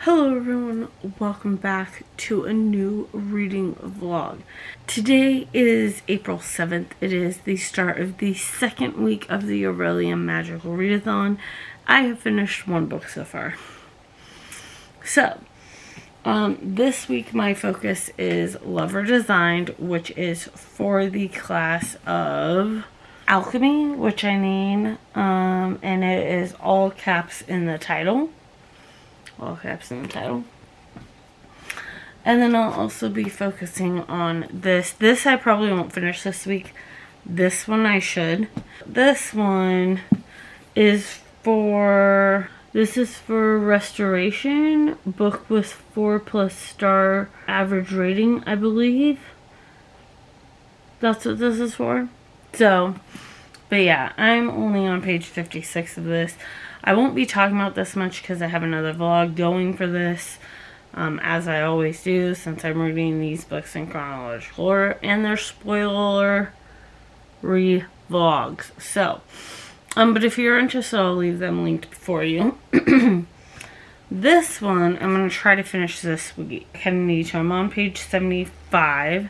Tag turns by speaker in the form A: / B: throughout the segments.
A: Hello everyone, welcome back to a new reading vlog. Today is April 7th. It is the start of the second week of the Orilium Magical Readathon. I have finished one book so far. So, this week my focus is Lover Designed, which is for the class of Alchemy, which I named, and it is all caps in the title. All caps in the title. And then I'll also be focusing on this. This I probably won't finish this week. This one I should. This one is for... This is for Restoration. Book with 4+ star average rating, I believe. That's what this is for. So, but yeah, I'm only on page 56 of this. I won't be talking about this much because I have another vlog going for this, as I always do, since I'm reading these books in chronological order, and they're spoiler-free vlogs. So, but if you're interested, I'll leave them linked for you. This one, I'm going to try to finish this week. I'm on page 75.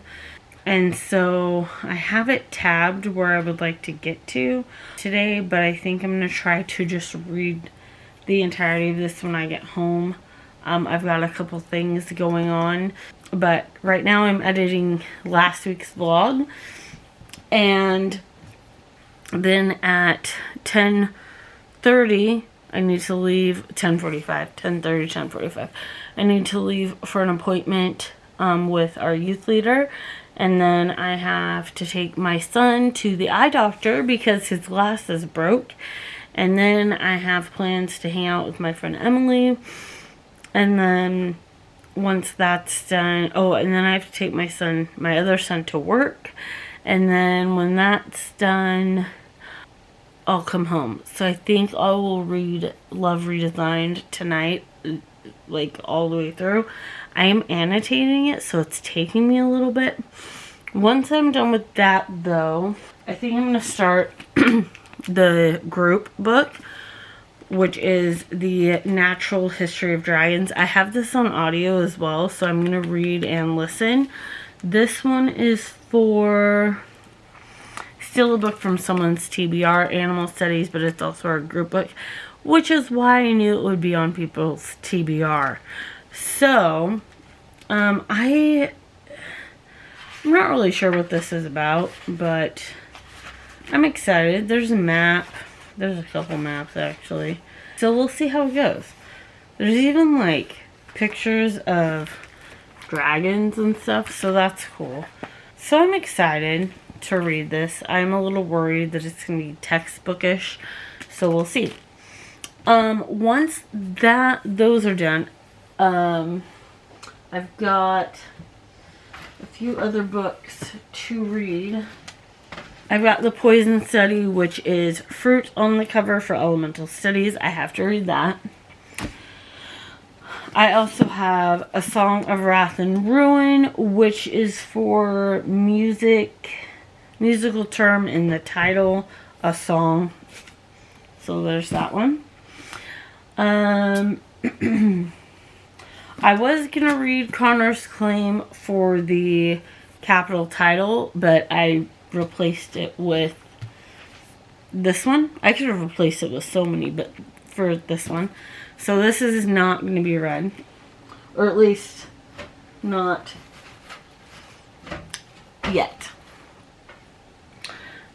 A: And so I have it tabbed where I would like to get to today, but I think I'm going to try to just read the entirety of this when I get home. I've got a couple things going on, but right now I'm editing last week's vlog, and then at 10:30 I need to leave. 10:45 I need to leave for an appointment with our youth leader. And then I have to take my son to the eye doctor because his glasses broke. And then I have plans to hang out with my friend Emily. And then once that's done, and then I have to take my other son to work. And then when that's done, I'll come home. So I think I will read Love Redesigned tonight, like all the way through. I am annotating it, so it's taking me a little bit. Once I'm done with that, though, I think I'm going to start the group book, which is The Natural History of Dragons. I have this on audio as well, so I'm going to read and listen. This one is for... still a book from someone's TBR, Animal Studies, but it's also a group book, which is why I knew it would be on people's TBR. So, I'm not really sure what this is about, but I'm excited. There's a map. There's a couple maps, actually. So we'll see how it goes. There's even, like, pictures of dragons and stuff, so that's cool. So I'm excited to read this. I'm a little worried that it's going to be textbookish, so we'll see. Once those are done, I've got a few other books to read. I've got The Poison Study, which is fruit on the cover for Elemental Studies. I have to read that. I also have A Song of Wrath and Ruin, which is for musical term in the title, a song. So there's that one. I was going to read Connor's Claim for the capital title, but I replaced it with this one. I could have replaced it with so many, but for this one. So this is not going to be read. Or at least not yet.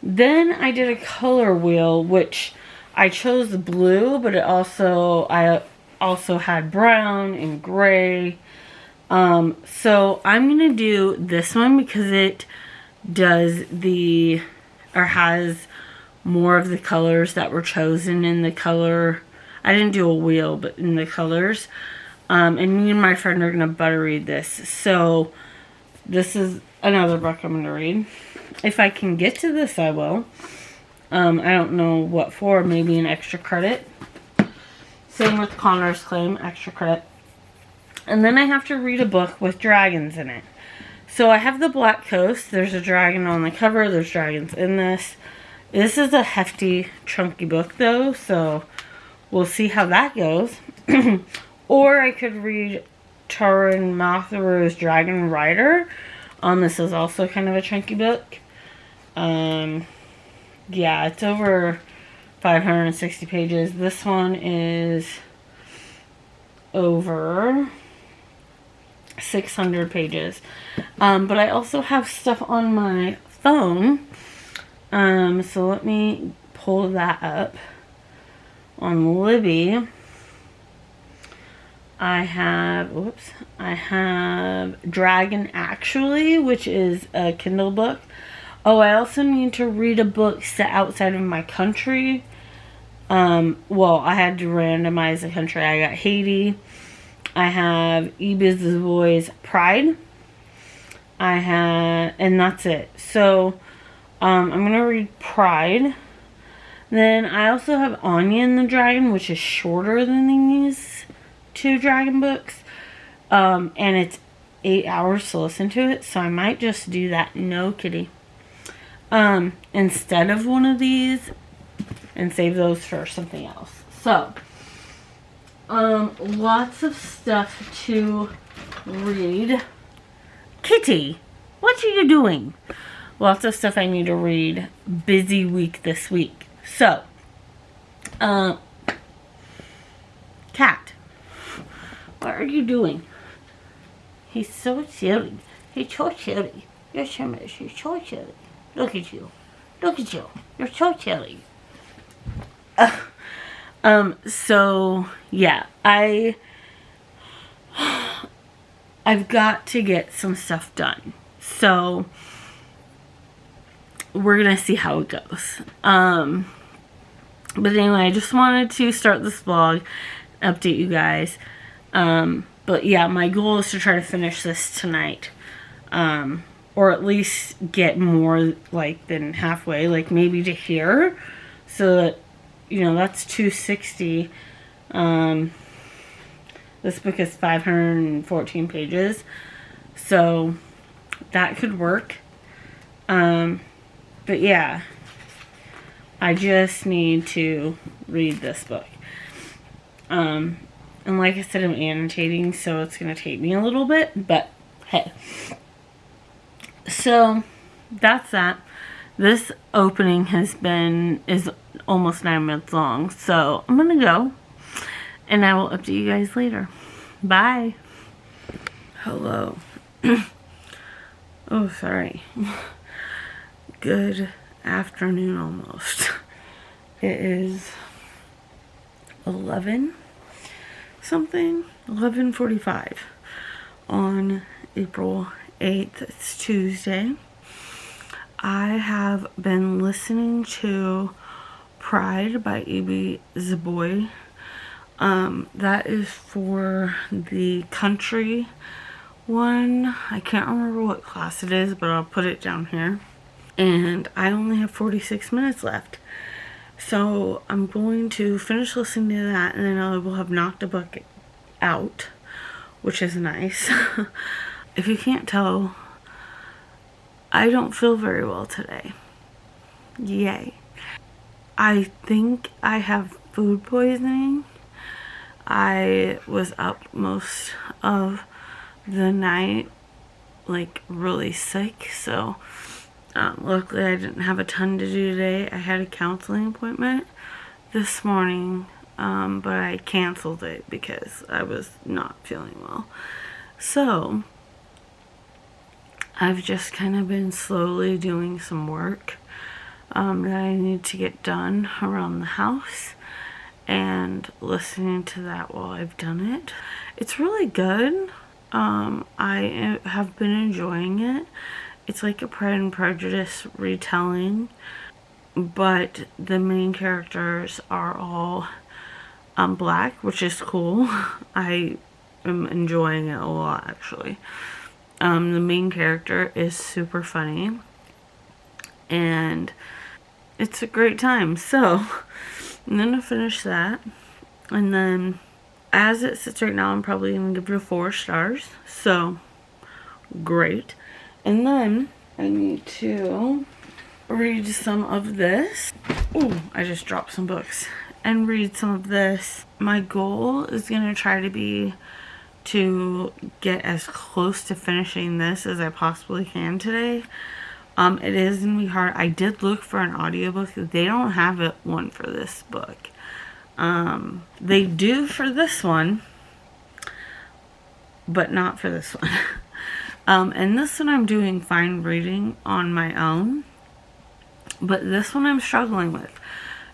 A: Then I did a color wheel, which I chose blue, but I also had brown and gray. So I'm going to do this one because it has more of the colors that were chosen in the color. I didn't do a wheel, but in the colors. And me and my friend are going to butter read this. So this is another book I'm going to read. If I can get to this, I will. I don't know what for. Maybe an extra credit. Same with Connor's Claim, extra credit. And then I have to read a book with dragons in it. So I have The Black Coast. There's a dragon on the cover. There's dragons in this. This is a hefty, chunky book, though. So we'll see how that goes. Or I could read Taran Matharu's Dragon Rider. This is also kind of a chunky book. Yeah, it's over 560 pages. This one is over 600 pages. But I also have stuff on my phone. So let me pull that up. On Libby, I have Dragon Actually, which is a Kindle book. Oh, I also need to read a book set outside of my country. Well, I had to randomize the country. I got Haiti. I have E-Biz's Boys Pride. And that's it. So, I'm going to read Pride. Then I also have Anya and the Dragon, which is shorter than these two dragon books. And it's 8 hours to listen to it. So I might just do that. No kitty. Instead of one of these. And save those for something else. So, lots of stuff to read. Kitty, what are you doing? Lots of stuff I need to read. Busy week this week. So, Cat, what are you doing? He's so silly. He's so silly. Yes, him is. He's so silly. Look at you. Look at you. You're so silly. So, yeah, I've got to get some stuff done. So, we're going to see how it goes. But anyway, I just wanted to start this vlog, update you guys. But yeah, my goal is to try to finish this tonight. Or at least get more, than halfway, maybe to here. So that, that's 260. This book is 514 pages. So, that could work. But yeah, I just need to read this book. And like I said, I'm annotating, so it's going to take me a little bit, but hey. So, that's that. This opening is almost 9 minutes long, so I'm going to go, and I will update you guys later. Bye. Hello. Oh, sorry. Good afternoon almost. It is 11:45 on April 8th. It's Tuesday. I have been listening to Pride by E.B. Zaboy. That is for the country one. I can't remember what class it is, but I'll put it down here. And I only have 46 minutes left. So I'm going to finish listening to that, and then I will have knocked a book out, which is nice. If you can't tell, I don't feel very well today. Yay. I think I have food poisoning. I was up most of the night, really sick, so luckily I didn't have a ton to do today. I had a counseling appointment this morning, but I canceled it because I was not feeling well. So, I've just kind of been slowly doing some work that I need to get done around the house, and listening to that while I've done it. It's really good. I have been enjoying it. It's like a Pride and Prejudice retelling, but the main characters are all black, which is cool. I am enjoying it a lot, actually. The main character is super funny, and it's a great time. So I'm gonna finish that, and then as it sits right now, I'm probably gonna give it a 4 stars. So great. And then I need to read some of this. Oh, I just dropped some books. And read some of this. My goal is gonna try to be to get as close to finishing this as I possibly can today. It is gonna be hard. I did look for an audiobook. They don't have one for this book. They do for this one, but not for this one. And this one I'm doing fine reading on my own, but this one I'm struggling with.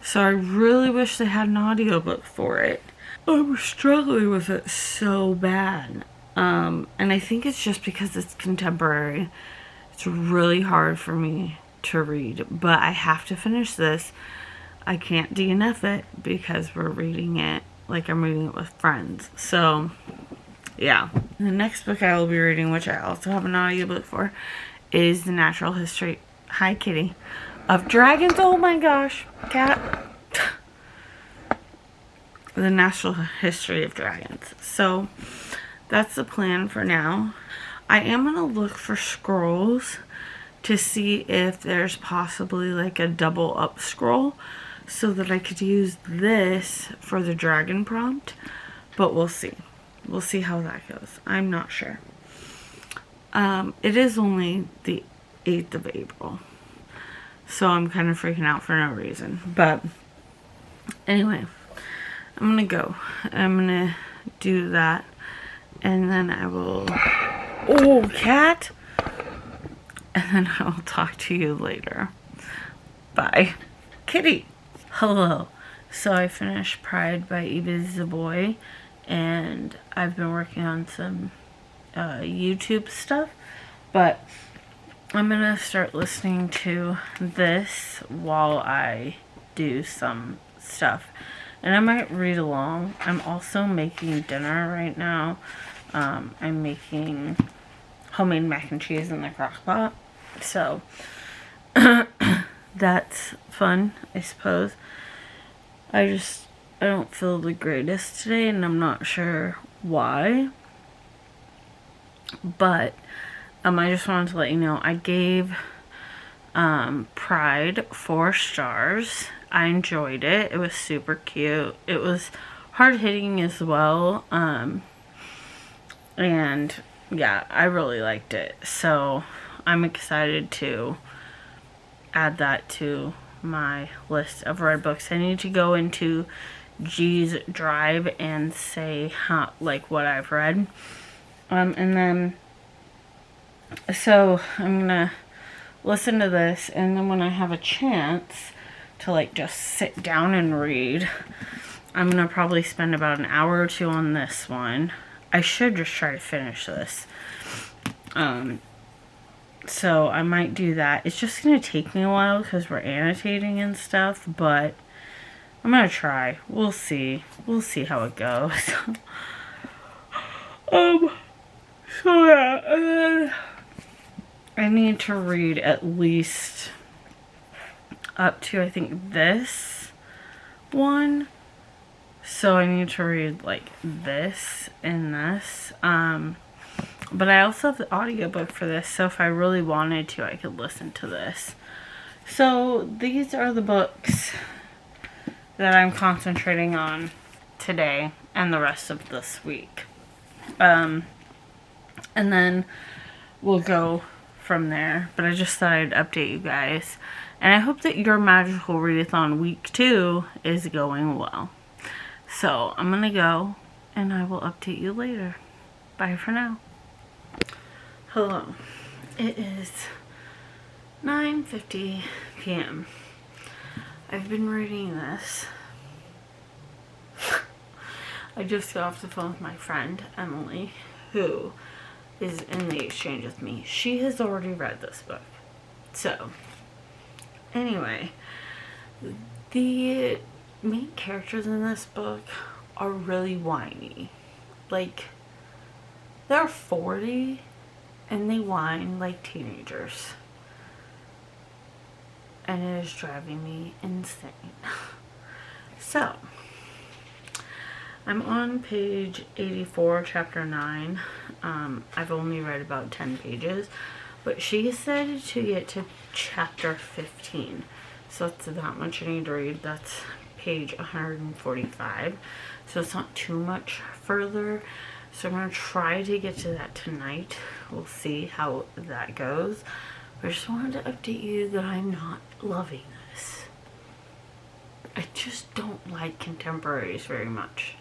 A: So I really wish they had an audiobook for it. I'm struggling with it so bad. And I think it's just because it's contemporary. It's really hard for me to read, but I have to finish this. I can't DNF it because we're reading it like I'm reading it with friends. So yeah. The next book I will be reading, which I also have an audiobook for, is The Natural History, hi kitty, of Dragons. Oh my gosh, cat. The Natural History of Dragons. So that's the plan for now. I am going to look for scrolls to see if there's possibly like a double up scroll so that I could use this for the dragon prompt, but we'll see. We'll see how that goes. I'm not sure. It is only the 8th of April, so I'm kind of freaking out for no reason. But anyway, I'm gonna go. I'm gonna do that, and then I will... Oh, cat! And then I will talk to you later. Bye. Kitty! Hello. So I finished Pride by Ibis Zaboy, and I've been working on some YouTube stuff, but I'm gonna start listening to this while I do some stuff, and I might read along. I'm also making dinner right now. I'm making homemade mac and cheese in the crock pot, so that's fun, I suppose. I don't feel the greatest today, and I'm not sure why. But I just wanted to let you know I gave Pride 4 stars. I enjoyed it. It was super cute. It was hard hitting as well. And yeah, I really liked it. So I'm excited to add that to my list of read books. I need to go into G's Drive and say like what I've read. And then so I'm gonna listen to this, and then when I have a chance to like just sit down and read, I'm gonna probably spend about an hour or 2 on this one. I should just try to finish this. So I might do that. It's just gonna take me a while because we're annotating and stuff, but I'm gonna try. We'll see. We'll see how it goes. So yeah, I need to read at least up to, I think, this one. So I need to read like this and this. But I also have the audiobook for this, so if I really wanted to, I could listen to this. So these are the books that I'm concentrating on today and the rest of this week. And then we'll go from there. But I just thought I'd update you guys. And I hope that your Magical Readathon week 2 is going well. So I'm going to go, and I will update you later. Bye for now. Hello. It is 9:50 p.m. I've been reading this. I just got off the phone with my friend, Emily, who is in the exchange with me. She has already read this book. So, anyway, the main characters in this book are really whiny. Like, they're 40 and they whine like teenagers. And it is driving me insane. So, I'm on page 84, chapter 9. I've only read about 10 pages, but she said to get to chapter 15. So it's that much I need to read. That's page 145. So it's not too much further. So I'm going to try to get to that tonight. We'll see how that goes. But I just wanted to update you that I'm not loving this. I just don't like contemporaries very much.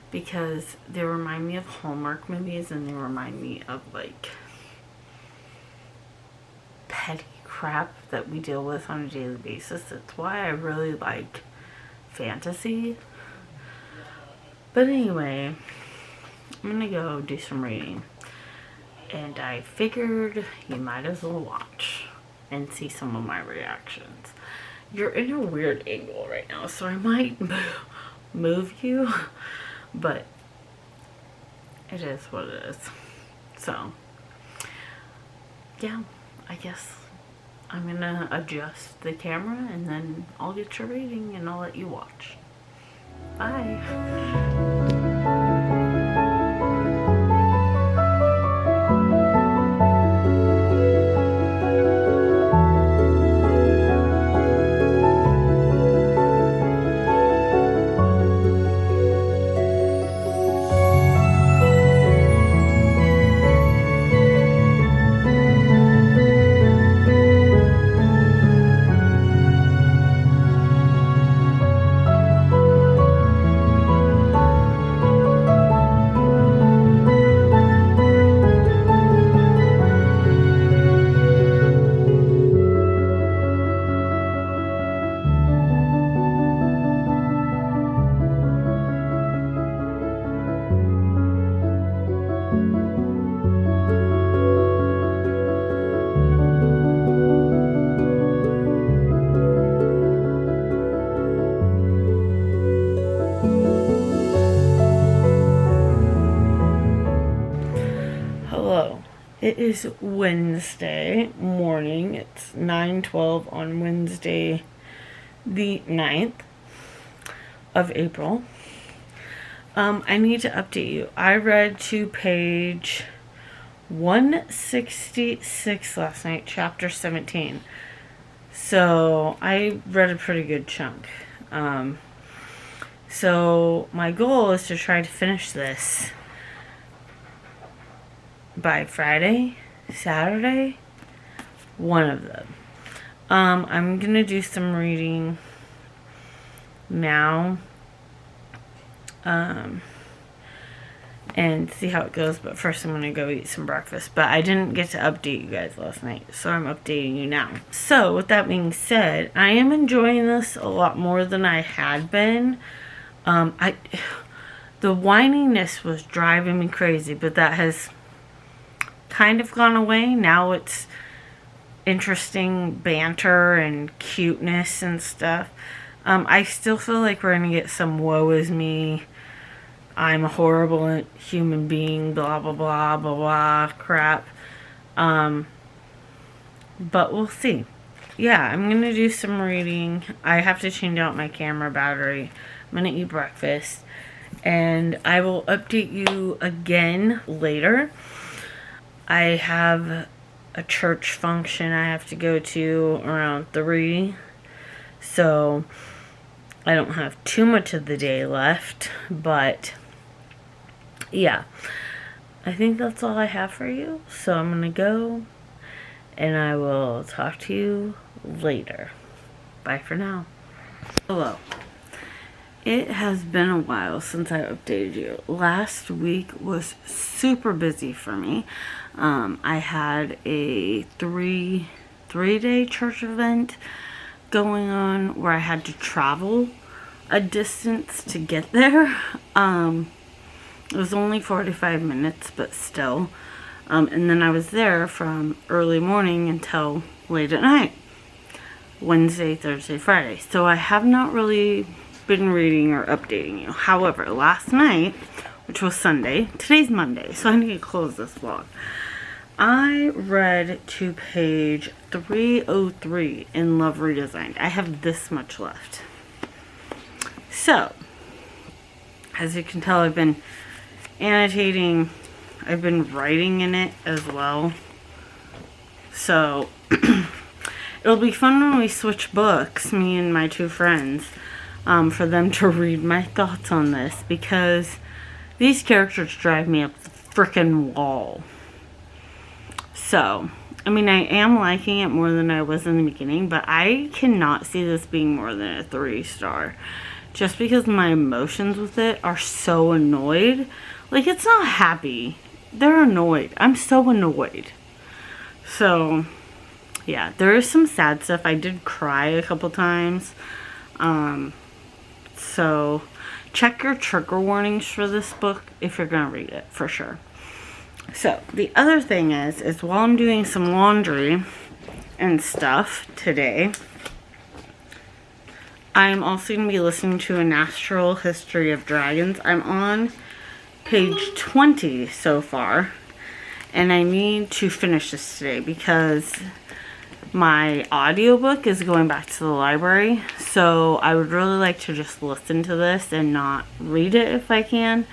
A: Because they remind me of Hallmark movies and they remind me of like petty crap that we deal with on a daily basis. That's why I really like fantasy. But anyway, I'm gonna go do some reading. And I figured you might as well watch and see some of my reactions. You're in a weird angle right now, so I might move you. But it is what it is. So, yeah, I guess I'm gonna adjust the camera and then I'll get your reading and I'll let you watch. Bye. Hello. It is Wednesday morning. It's 9:12 on Wednesday the 9th of April. I need to update you. I read to page 166 last night, chapter 17. So I read a pretty good chunk. So my goal is to try to finish this by Friday, Saturday, one of them. I'm gonna do some reading now, and see how it goes, but first I'm gonna go eat some breakfast. But I didn't get to update you guys last night, so I'm updating you now. So with that being said, I am enjoying this a lot more than I had been. The whininess was driving me crazy, but that has kind of gone away. Now it's interesting banter and cuteness and stuff. I still feel like we're gonna get some woe is me, I'm a horrible human being, blah blah blah blah blah crap. But we'll see. Yeah, I'm gonna do some reading. I have to change out my camera battery. I'm gonna eat breakfast and I will update you again later. I have a church function I have to go to around 3, so I don't have too much of the day left, but yeah, I think that's all I have for you. So I'm gonna go and I will talk to you later. Bye for now. Hello. It has been a while since I updated you. Last week was super busy for me. I had a three-day church event going on where I had to travel a distance to get there. It was only 45 minutes, but still. And then I was there from early morning until late at night. Wednesday, Thursday, Friday. So I have not really been reading or updating you. However, last night, which was Sunday, today's Monday, so I need to close this vlog. I read to page 303 in Love Redesigned. I have this much left. So, as you can tell, I've been annotating, I've been writing in it as well. So, it'll be fun when we switch books, me and my two friends, for them to read my thoughts on this, because these characters drive me up the frickin' wall. So, I mean, I am liking it more than I was in the beginning, but I cannot see this being more than a 3-star. Just because my emotions with it are so annoyed. Like, it's not happy. They're annoyed. I'm so annoyed. So, yeah, there is some sad stuff. I did cry a couple times. So, check your trigger warnings for this book if you're going to read it, for sure. So, the other thing is while I'm doing some laundry and stuff today, I'm also going to be listening to A Natural History of Dragons. I'm on page 20 so far, and I need to finish this today because my audiobook is going back to the library, so I would really like to just listen to this and not read it if I can.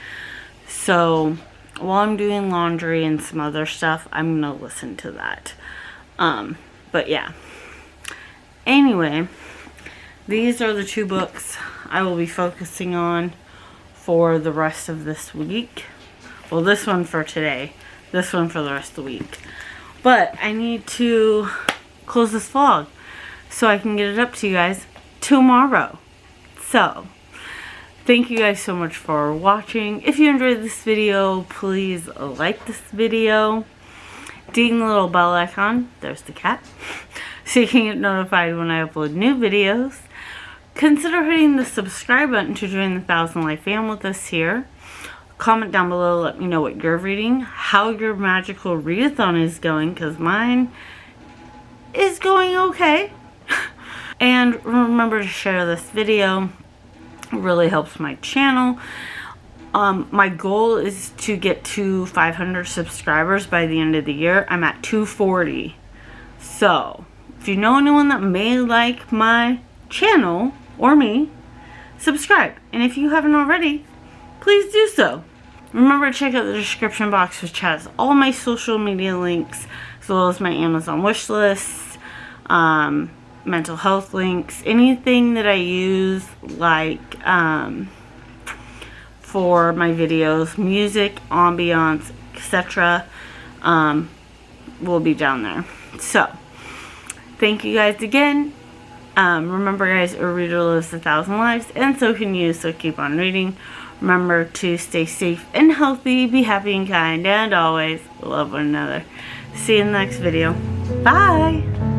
A: So while I'm doing laundry and some other stuff, I'm going to listen to that. But yeah. Anyway, these are the 2 books I will be focusing on for the rest of this week. Well, this one for today. This one for the rest of the week. But I need to close this vlog so I can get it up to you guys tomorrow. So, thank you guys so much for watching. If you enjoyed this video, please like this video. Ding the little bell icon. There's the cat. So you can get notified when I upload new videos. Consider hitting the subscribe button to join the 1000 Life fam with us here. Comment down below, let me know what you're reading, how your magical readathon is going, because mine is going okay. And remember to share this video. It really helps my channel. My goal is to get to 500 subscribers by the end of the year. I'm at 240. So, if you know anyone that may like my channel or me, subscribe. And if you haven't already, please do so. Remember to check out the description box, which has all my social media links, as well as my Amazon wish lists, mental health links, anything that I use, like, for my videos, music, ambiance, etc., will be down there. So, thank you guys again. Remember, guys, a reader lives 1,000 lives, and so can you, so keep on reading. Remember to stay safe and healthy, be happy and kind, and always love one another. See you in the next video. Bye!